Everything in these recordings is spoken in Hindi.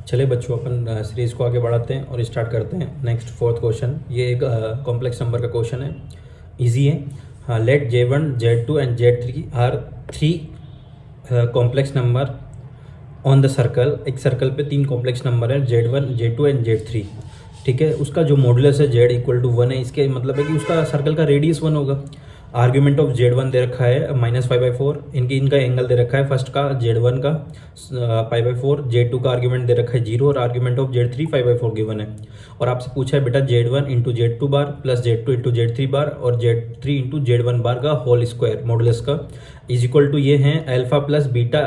चले बच्चों, अपन सीरीज़ को आगे बढ़ाते हैं और स्टार्ट करते हैं नेक्स्ट फोर्थ क्वेश्चन। ये एक कॉम्प्लेक्स नंबर का क्वेश्चन है, इजी है। हाँ, let J1 Z2 and Z3 are three complex number on the circle. एक सर्कल पे तीन कॉम्प्लेक्स नंबर है Z1 Z2 एंड Z3, ठीक है। उसका जो मॉडुलस है Z इक्वल टू 1 है। इसके मतलब है कि उसका सर्कल का रेडियस 1 होगा। आर्ग्यूमेंट ऑफ Z1 दे रखा है -π/4। इनका एंगल दे रखा है फर्स्ट का Z1 का π/4, Z2 का आर्ग्यूमेंट दे रखा है 0 और आर्ग्यूमेंट ऑफ Z3 π/4 गिवन है। और आपसे पूछा है बेटा Z1 into Z2 bar plus Z2 into Z3 बार और Z3 इंटू Z1 बार का होल स्क्वायर मॉडुलस का इज इक्वल टू ये है अल्फा प्लस बीटा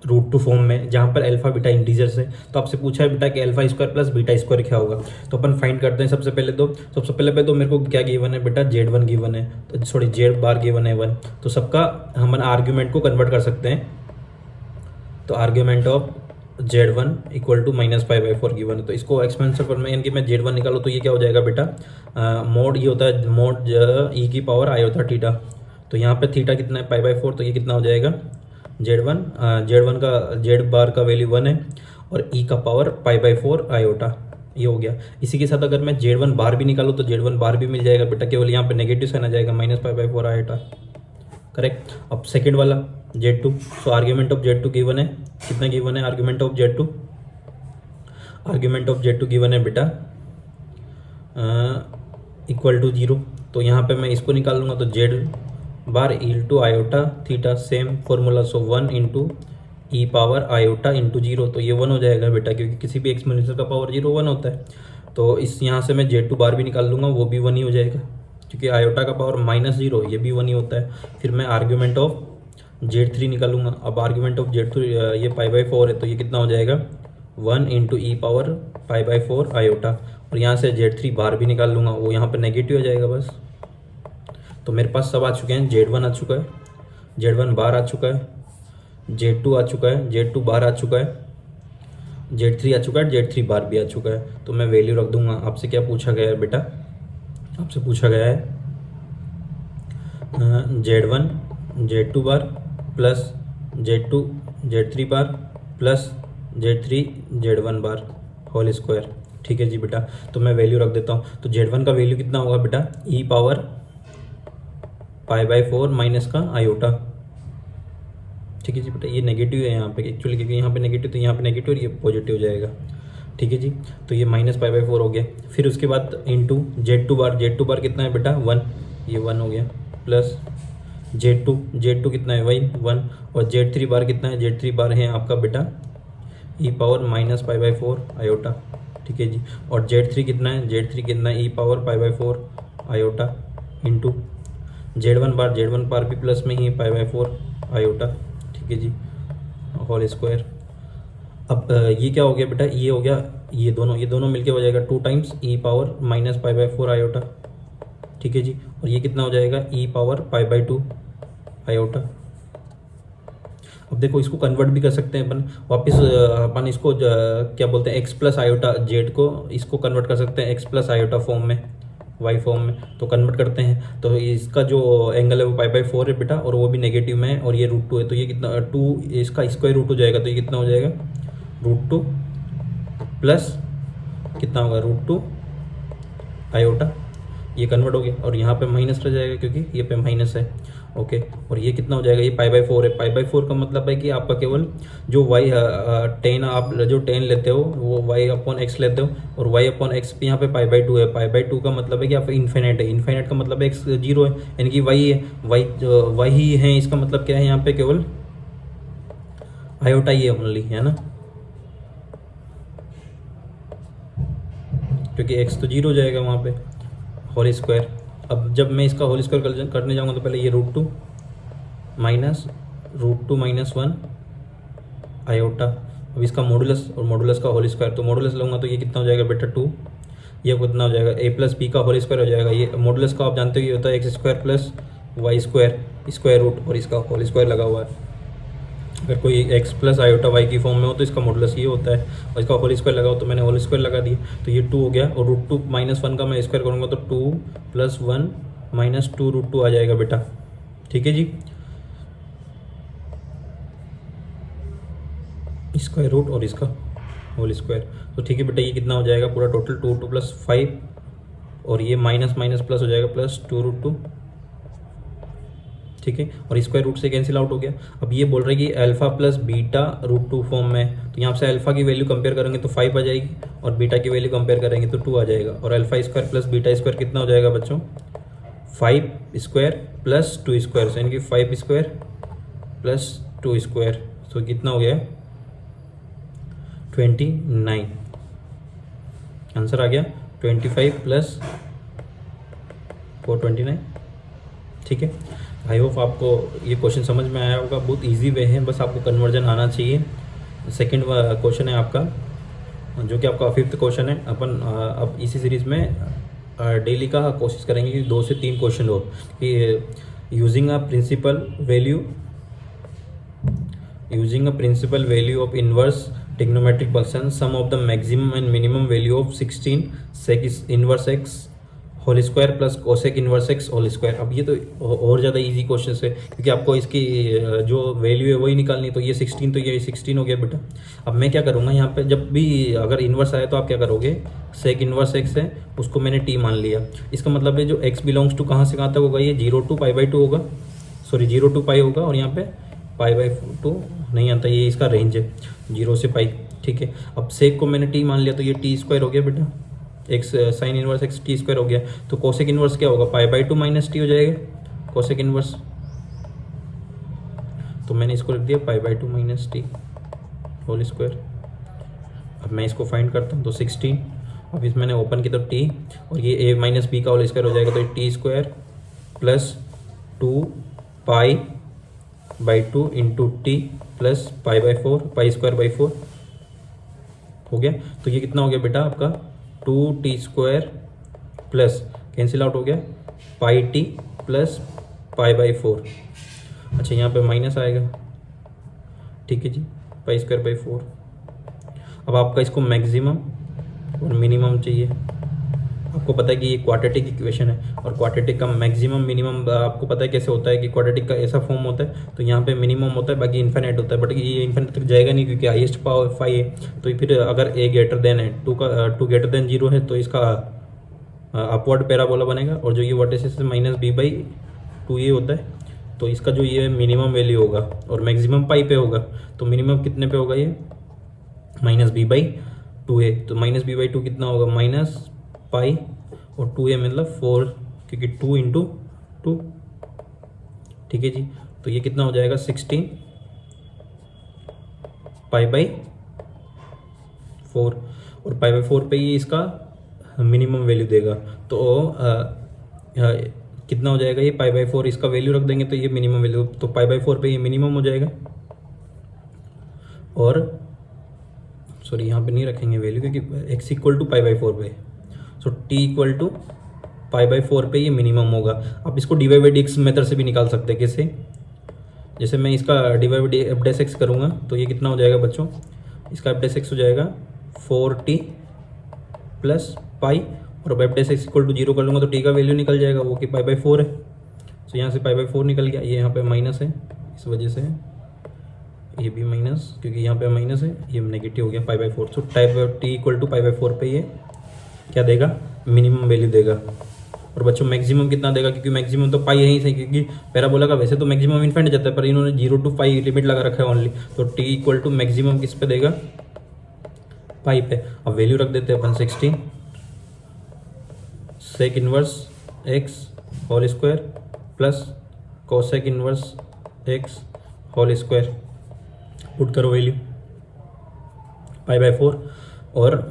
√2 फॉर्म में, जहाँ पर अल्फा बीटा इंटीजर्स है। तो आपसे पूछा है बेटा कि alpha square plus beta square क्या होगा। तो अपन फाइंड करते हैं। सबसे पहले मेरे को क्या गिवन है बेटा, Z1 गिवन है, तो सॉरी Z बार गिवन है 1। तो सबका हम आर्ग्यूमेंट को कन्वर्ट कर सकते हैं। तो argument of Z1 equal to -π/4 given है। तो इसको एक्सपेंसिव पर में, यानी कि मैं Z1 निकालूँ तो ये क्या हो जाएगा बेटा, मोड ये होता है मोड e की पावर i होता है थीटा। तो यहाँ पे थीटा कितना है π/4, तो ये कितना हो जाएगा Z1 का Z बार का वैल्यू 1 है और e का पावर π/4 आयोटा, ये हो गया। इसी के साथ अगर मैं Z1 बार भी निकालूँ तो Z1 बार भी मिल जाएगा बेटा, केवल यहाँ पे नेगेटिव साइन आ जाएगा -π/4 आयोटा, करेक्ट। अब सेकंड वाला Z2, so argument of Z2 given है, कितना गिवन है आर्ग्यूमेंट ऑफ Z2 गिवन है बेटा इक्वल टू 0। तो यहाँ पे मैं इसको निकाल लूँगा तो Z bar into iota theta, same formula, so 1 into e power iota into 0। तो ये 1 हो जाएगा बेटा, क्योंकि किसी भी एक्सपोनेंशियल का पावर 0 1 होता है। तो इस यहाँ से मैं Z2 बार भी निकाल लूँगा, वो भी 1 ही हो जाएगा, क्योंकि आयोटा का पावर -0 ये भी 1 ही होता है। फिर मैं आर्ग्यूमेंट ऑफ Z3 निकालूंगा। अब आर्ग्यूमेंट ऑफ Z3 ये π/4 है, तो ये कितना हो जाएगा 1 इंटू ई पावर π/4 आयोटा। और यहाँ से Z3 बार भी निकाल लूँगा, वो यहाँ पर नेगेटिव हो जाएगा बस। तो मेरे पास सब आ चुके हैं। Z1 आ चुका है, Z1 बार आ चुका है, Z2 आ चुका है, Z2 बार आ चुका है, Z3 आ चुका है, Z3 बार भी आ चुका है। तो मैं वैल्यू रख दूंगा। आपसे क्या पूछा गया है बेटा, आपसे पूछा गया है Z1 Z2 bar plus Z2 Z3 bar plus Z3 Z1 bar whole square, ठीक है जी बेटा। तो मैं वैल्यू रख देता हूँ। तो Z1 का वैल्यू कितना होगा बेटा, ई पावर π/4 माइनस का आयोटा, ठीक है जी बेटा। ये नेगेटिव है यहाँ पे एक्चुअली, क्योंकि यहाँ पे नेगेटिव, तो यहाँ पे नेगेटिव और ये पॉजिटिव हो जाएगा, ठीक है जी। तो ये -π/4 हो गया। फिर उसके बाद इंटू Z2 बार कितना है बेटा 1, ये 1 हो गया, प्लस Z2 कितना है वही 1, और Z3 बार कितना है, Z3 बार है आपका बेटा ई पावर -π/4 आयोटा, ठीक है जी। और Z3 कितना है, ई पावर π/4 आयोटा इंटू Z1 बार भी प्लस में ही π/4 आयोटा, ठीक है जी, होल स्क्वायर। अब ये क्या हो गया बेटा, ये हो गया, ये दोनों मिलके हो जाएगा 2 टाइम्स ई पावर -π/4 आयोटा, ठीक है जी। और ये कितना हो जाएगा ई पावर π/2 आयोटा। अब देखो, इसको कन्वर्ट भी कर सकते हैं अपन वापस। अपन इसको क्या बोलते हैं, एक्स प्लस आयोटा जेड को इसको कन्वर्ट कर सकते हैं एक्स प्लस आयोटा फॉर्म में, वाई फॉर्म में। तो कन्वर्ट करते हैं, तो इसका जो एंगल है वो π/4 है बेटा, और वो भी नेगेटिव में है, और ये √2 है। तो ये कितना 2, इसका स्क्वायर रूट हो जाएगा, तो ये कितना हो जाएगा √2 प्लस कितना होगा √2 आयोटा, ये कन्वर्ट हो गया। और यहाँ पे माइनस रह जाएगा, क्योंकि ये पे माइनस है, ओके। और ये कितना हो जाएगा, ये π/4 है। π/4 का मतलब है कि आपका केवल जो y टेन, आप जो 10 लेते हो वो y/x लेते हो, और y/x पे यहाँ पे π/2 है। π/2 का मतलब है कि आप इन्फिनिट है, इन्फिनिट का मतलब x 0 है, यानी कि y है, y ही है। इसका मतलब क्या है, यहाँ पे केवल आयोटा ही है ओनली, है ना, क्योंकि x तो 0 हो जाएगा वहाँ पे, होल स्क्वायर। अब जब मैं इसका होल स्क्वायर करने जाऊँगा तो पहले ये √2 माइनस 1 आयोटा। अब इसका मॉडुलस, और मॉडुलस का होल स्क्वायर, तो मॉडुलस लूँगा तो ये कितना हो जाएगा बेटा 2, ये कितना हो जाएगा a प्लस बी का होल स्क्वायर हो जाएगा। ये मॉडुलस का आप जानते हो ये होता है x² plus y square, square root, और इसका होल स्क्वायर लगा हुआ है। अगर कोई x प्लस आयोटा y की फॉर्म में हो तो इसका मॉडुलस ये होता है, और इसका होल स्क्वायर लगा हो तो मैंने होल स्क्वायर लगा दिया, तो ये 2 हो गया। और √2 माइनस 1 का मैं स्क्वायर करूँगा तो 2 + 1 माइनस 2 √2 आ जाएगा बेटा, ठीक है जी। स्क्वायर रूट और इसका होल स्क्वायर। तो ठीक है बेटा, ये कितना हो जाएगा पूरा टोटल 2 + 5, और ये माइनस माइनस प्लस हो जाएगा प्लस 2√2, ठीक है। और स्क्वायर रूट से कैंसिल आउट हो गया। अब ये बोल रहे हैं कि अल्फा प्लस बीटा √2 फॉर्म में, तो यहाँ से अल्फा की वैल्यू कंपेयर करेंगे तो 5 आ जाएगी, और बीटा की वैल्यू कंपेयर करेंगे तो 2 आ जाएगा। और alpha square plus beta square कितना हो जाएगा बच्चों, 5 स्क्वायर प्लस 2 स्क्वायर, यानी कि 5 स्क्वायर प्लस 2 स्क्वायर, तो कितना हो गया 29। आंसर आ गया 25 + 4 29, ठीक है। आई होप आपको ये क्वेश्चन समझ में आया होगा। बहुत इजी वे है, बस आपको कन्वर्जन आना चाहिए। सेकंड क्वेश्चन है आपका, जो कि आपका 5th क्वेश्चन है। अपन अब इसी सीरीज़ में डेली का कोशिश करेंगे कि 2 से 3 क्वेश्चन हो, कि using a principal value of inverse trigonometric function, sum of the maximum and minimum value of 16 sec inverse x whole square plus cosec inverse x whole square. अब ये तो और ज़्यादा इजी क्वेश्चन है, क्योंकि आपको इसकी जो वैल्यू है वही निकालनी है। तो ये 16, तो ये 16 हो गया बेटा। अब मैं क्या करूँगा यहाँ पे, जब भी अगर इन्वर्स आए तो आप क्या करोगे, सेक इन्वर्स एक्स है उसको मैंने टी मान लिया। इसका मतलब है जो एक्स बिलोंग्स टू कहाँ से कहाँ तक होगा, ये 0 to π/2 होगा, सॉरी 0 to π होगा, और यहाँ पे π/2 नहीं आता, ये इसका रेंज है 0 से π, ठीक है। अब सेक को मैंने टी मान लिया, तो ये टी स्क्वायर हो गया बेटा, x sine inverse x T square हो गया। तो कोसेक इनवर्स क्या होगा, π/2 - टी हो जाएगा कोसेक इनवर्स। तो मैंने इसको लिख दिया π/2 - टी होल स्क्वायर। अब मैं इसको फाइंड करता हूँ, तो 16, अब इसमें मैंने ओपन की तो टी, और ये a - b का होल स्क्वायर हो जाएगा, तो T square plus 2π/2 into T plus π/4 π²/4 हो गया। तो ये कितना हो गया बेटा आपका 2t² प्लस कैंसिल आउट हो गया πt प्लस π/4। अच्छा, यहाँ पे माइनस आएगा, ठीक है जी, π²/4। अब आपका इसको मैक्सिमम और मिनिमम चाहिए। आपको पता है कि ये क्वाड्रेटिक इक्वेशन है, और क्वाड्रेटिक का मैक्सिमम मिनिमम आपको पता है कैसे होता है, कि क्वाड्रेटिक का ऐसा फॉर्म होता है, तो यहाँ पे मिनिमम होता है, बाकी इन्फिनिट होता है, बट ये इन्फिनिट तक जाएगा नहीं, क्योंकि हाईएस्ट पावर 5 है। तो फिर अगर a ग्रेटर देन है 2 ग्रेटर देन 0 है, तो इसका अपवर्ड पैराबोला बनेगा, और जो ये वर्टिसेस से -b/2 ये होता है, तो इसका जो ये मिनिमम वैल्यू होगा और मैक्सिमम पाई पे होगा, तो मिनिमम कितने पे होगा, ये -b/2 है। तो -b/2 कितना होगा, -π, और 2 है मतलब 4, क्योंकि 2 × 2, ठीक है जी। तो ये कितना हो जाएगा 16 π/4, और π/4 पे ये इसका मिनिमम वैल्यू देगा। तो कितना हो जाएगा, ये π/4 इसका वैल्यू रख देंगे, तो ये मिनिमम वैल्यू, तो π/4 पे ये मिनिमम हो जाएगा। और सॉरी, यहाँ पे नहीं रखेंगे वैल्यू, क्योंकि x = π/4 पे, सो t = π/4 पे ये मिनिमम होगा। आप इसको dy/dx मेथड से भी निकाल सकते हैं। कैसे, जैसे मैं इसका dy/f' करूँगा, तो ये कितना हो जाएगा बच्चों, इसका f' हो जाएगा 4t प्लस पाई, और अब f' = 0 कर लूँगा तो t का वैल्यू निकल जाएगा, वो कि π/4 है। तो यहाँ से π/4 निकल गया, ये यहाँ पे माइनस है, इस वजह से ये भी माइनस, क्योंकि यहाँ पे माइनस है, ये नेगेटिव हो गया π/4। सो t = π/4 पे ये क्या देगा, मिनिमम वैल्यू देगा। और बच्चों मैक्सिमम कितना देगा, क्योंकि मैक्सिमम तो पाई यहीं से, क्योंकि पैराबोला का वैसे तो मैक्सिमम इन्फिनिट जाता है, पर इन्होंने 0 to π लिमिट लगा रखा है ओनली। तो t = मैक्सिमम किस पे देगा, पाई पे। अब वैल्यू रख देते हैं अपन 16 sec inverse x whole square plus cosec inverse x whole square, put करो वैल्यू π/4, और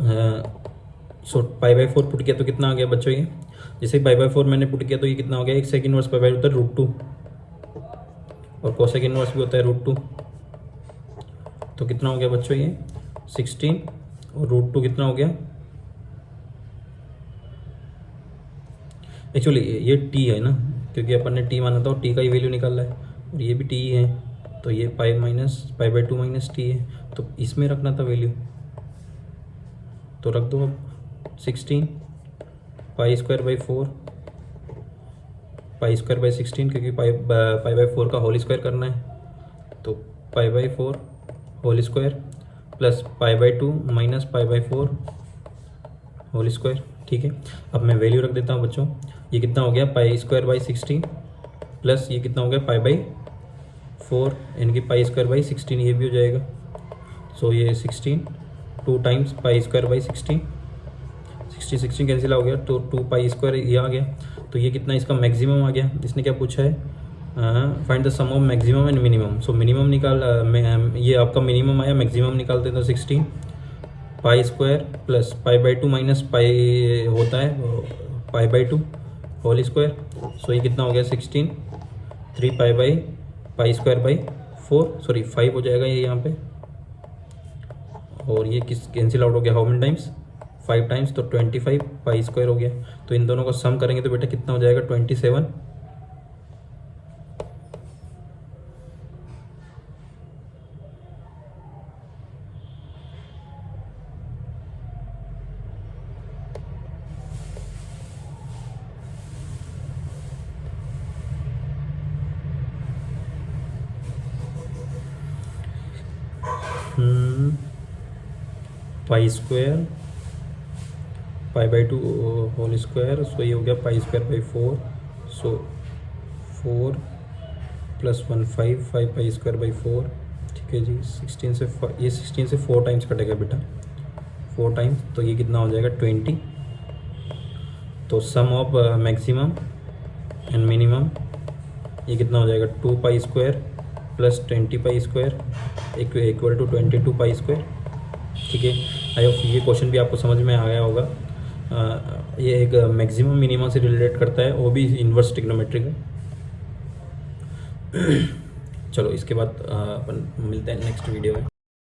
सो π/4 पुट किया तो कितना आ गया बच्चों, ये जैसे π/4 मैंने पुट किया तो ये कितना हो गया, एक सेक इनवर्स π/2 होता है √2, और कोसेक इनवर्स भी होता है √2। तो कितना हो गया बच्चों, ये 16 और √2 कितना हो गया, एक्चुअली ये t है ना, क्योंकि अपन ने t माना था और t का ही वैल्यू निकाला है, और ये भी t है, तो ये π/2 - t है, तो इसमें रखना था वैल्यू, तो रख दो अब 16 π²/4 π²/16, क्योंकि π/4 का होल स्क्वायर करना है, तो π/4 whole square plus π/2 minus π/4 whole square. ठीक है, अब मैं वैल्यू रख देता हूँ बच्चों। ये कितना हो गया π² प्लस ये कितना हो गया π/4 यानी कि π² ये भी हो जाएगा। सो ये 16 2 टाइम्स π² 16 कैंसिल हो गया तो 2π² ये आ गया। तो ये कितना इसका मैक्सिमम आ गया। इसने क्या पूछा है, find the sum of maximum and minimum. So minimum निकाल ये आपका मिनिमम आया, मैक्सिमम निकालते तो 16 π² प्लस π/2 माइनस पाई होता है π/2 होल स्क्वायर। सो ये कितना हो गया 16 3π/4 सॉरी 5 हो जाएगा ये यहाँ पे। और ये किस कैंसिल आउट हो गया, हाउ मेनी टाइम्स 5 टाइम्स, तो 25 π² हो गया। तो इन दोनों को सम करेंगे तो बेटा कितना हो जाएगा 27। π² π/2 होल स्क्वायर। सो ये हो गया π²/4। सो 4 प्लस 1 5 5π²/4। ठीक है जी, 16 से ये 16 से 4 टाइम्स कटेगा बेटा, 4 टाइम्स, तो ये कितना हो जाएगा 20। तो सम ऑफ मैक्सिमम एंड मिनिमम ये कितना हो जाएगा 2π² प्लस 20π² इक्वल टू 22π²। ठीक है, आई होप ये क्वेश्चन भी आपको समझ में आ गया होगा। ये एक मैक्सिमम मिनिमम से रिलेटेड करता है, वो भी इन्वर्स ट्रिग्नोमेट्री का। चलो इसके बाद अपन मिलते हैं नेक्स्ट वीडियो में।